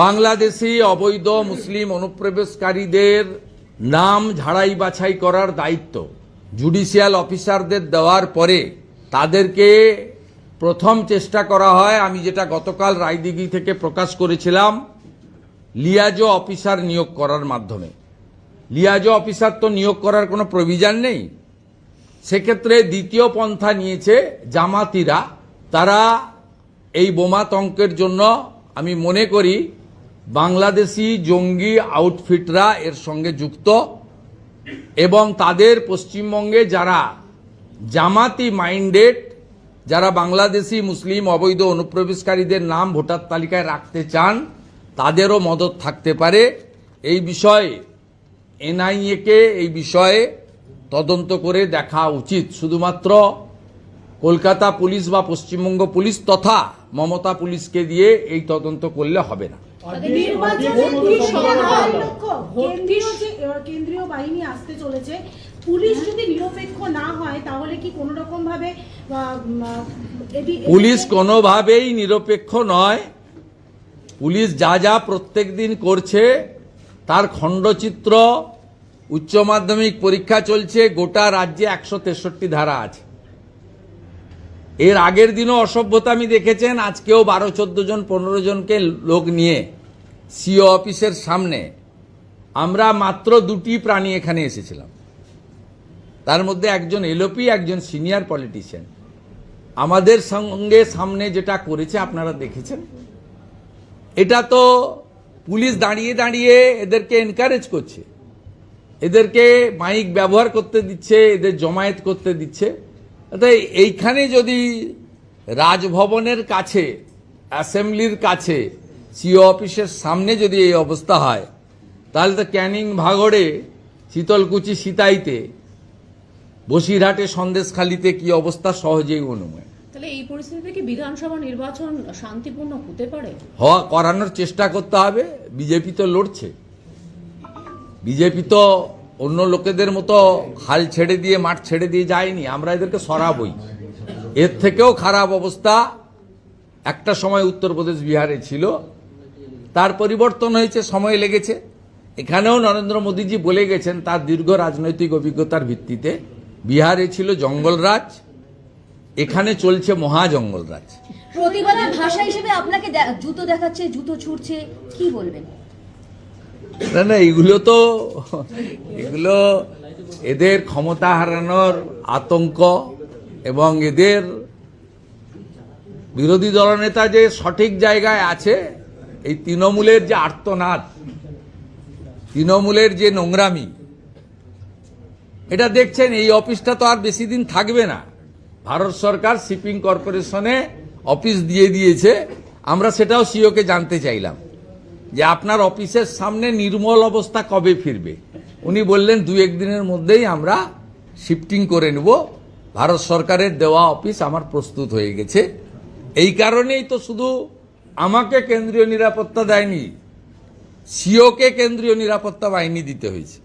বাংলাদেশি অবৈধ মুসলিম অনুপ্রবেশকারীদের নাম ঝাড়াই বাছাই করার দায়িত্ব জুডিশিয়াল অফিসারদের দেওয়ার পরে তাদেরকে প্রথম চেষ্টা করা হয়, আমি যেটা গতকাল রায়দিঘি থেকে প্রকাশ করেছিলাম, লিয়াজো অফিসার নিয়োগ করার মাধ্যমে। লিয়াজো অফিসার তো নিয়োগ করার কোনো প্রভিশন নেই। সেক্ষেত্রে দ্বিতীয় পন্থা নিয়েছে জামাতিরা। তারা এই বোমাতঙ্কের জন্য আমি মনে করি বাংলাদেশি জঙ্গি আউটফিটরা এর সঙ্গে যুক্ত এবং তাদের পশ্চিমবঙ্গে যারা জামাতি মাইন্ডেড, যারা বাংলাদেশি মুসলিম অবৈধ অনুপ্রবেশকারীদের নাম ভোটার তালিকায় রাখতে চান, তাদেরও মদত থাকতে পারে। এই বিষয়ে এনআইএ-কে এই বিষয়ে তদন্ত করে দেখা উচিত। শুধুমাত্র কলকাতা পুলিশ বা পশ্চিমবঙ্গ পুলিশ তথা মমতা পুলিশকে দিয়ে এই তদন্ত করলে হবে না। কেন্দ্রীয় বাহিনী আসতে চলেছে, পুলিশ যদি নিরপেক্ষ না হয় তাহলে কি কোন রকম ভাবে পুলিশ কোনোভাবেই নিরপেক্ষ নয়। পুলিশ যা যা প্রত্যেক দিন করছে তার খণ্ডচিত্র, উচ্চ মাধ্যমিক পরীক্ষা চলছে, গোটা রাজ্যে 163 ধারা আছে। এর আগের দিনও অসভ্যতামি দেখেছেন, আজকেও 12-14 জন 15 জনকে লোক নিয়ে সিও অফিসের সামনে আমরা মাত্র 2টি প্রাণী এখানে এসেছিলাম, তার মধ্যে একজন এলওপি, একজন সিনিয়র পলিটিশিয়ান। আমাদের সঙ্গে সামনে যেটা করেছে আপনারা দেখেছেন। এটা তো পুলিশ দাঁড়িয়ে দাঁড়িয়ে এদেরকে এনকারেজ করছে, এদেরকে মাইক ব্যবহার করতে দিচ্ছে, এদের জমায়েত করতে দিচ্ছে। তাই এইখানে যদি রাজভবনের কাছে, অ্যাসেম্বলির কাছে, সিও অফিসের সামনে যদি এই অবস্থা হয়, তাহলে তো ক্যানিং ভাগড়ে, শীতলকুচি সিতাইতে, বসিরহাটে সন্দেশখালিতে কি অবস্থা সহজেই অনুমেয়। তাহলে এই পরিস্থিতিতে কি বিধানসভা নির্বাচন শান্তিপূর্ণ হতে পারে? করানোর চেষ্টা করতে হবে। বিজেপি তো লড়ছে, বিজেপি তো অন্য লোকেদের মতো হাল ছেড়ে দিয়ে, মাঠ ছেড়ে দিয়ে যায়নি। আমরা এদেরকে সরাবই। এর থেকেও খারাপ অবস্থা একটা সময় উত্তরপ্রদেশ, বিহারে ছিল, তার পরিবর্তন হয়েছে, সময় লেগেছে। এখানেও নরেন্দ্র মোদীজি বলে গেছেন তার দীর্ঘ রাজনৈতিক অভিজ্ঞতার ভিত্তিতে, বিহারে ছিল জঙ্গলরাজ, এখানে চলছে মহাজঙ্গলরাজ। প্রতিবাদের ভাষা হিসেবে আপনাকে জুতো দেখাচ্ছে, জুতো ছুটছে, কি বলবেন? না, এগুলো এদের ক্ষমতা হারানোর আতঙ্ক এবং এদের বিরোধী দলনেতা যে সঠিক জায়গায় আছে, এই তৃণমূলের যে আর্তনাদ, তৃণমূলের যে নোংরামি, এটা দেখছেন। এই অফিসটা তো আর বেশি দিন থাকবে না। ভারত সরকার শিপিং কর্পোরেশনে অফিস দিয়ে দিয়েছে। আমরা সেটাও সিওকে জানতে চাইলাম যে আপনার অফিসের সামনে নির্মল অবস্থা কবে ফিরবে। উনি বললেন 2-1 দিনের মধ্যেই আমরা শিফটিং করে নেব। ভারত সরকারের দেওয়া অফিস আমার প্রস্তুত হয়ে গেছে। এই কারণেই তো শুধু আমাকে কেন্দ্রীয় নিরাপত্তা দেয়নি, সিওকে কেন্দ্রীয় নিরাপত্তা বাহিনী দিতে হয়েছে।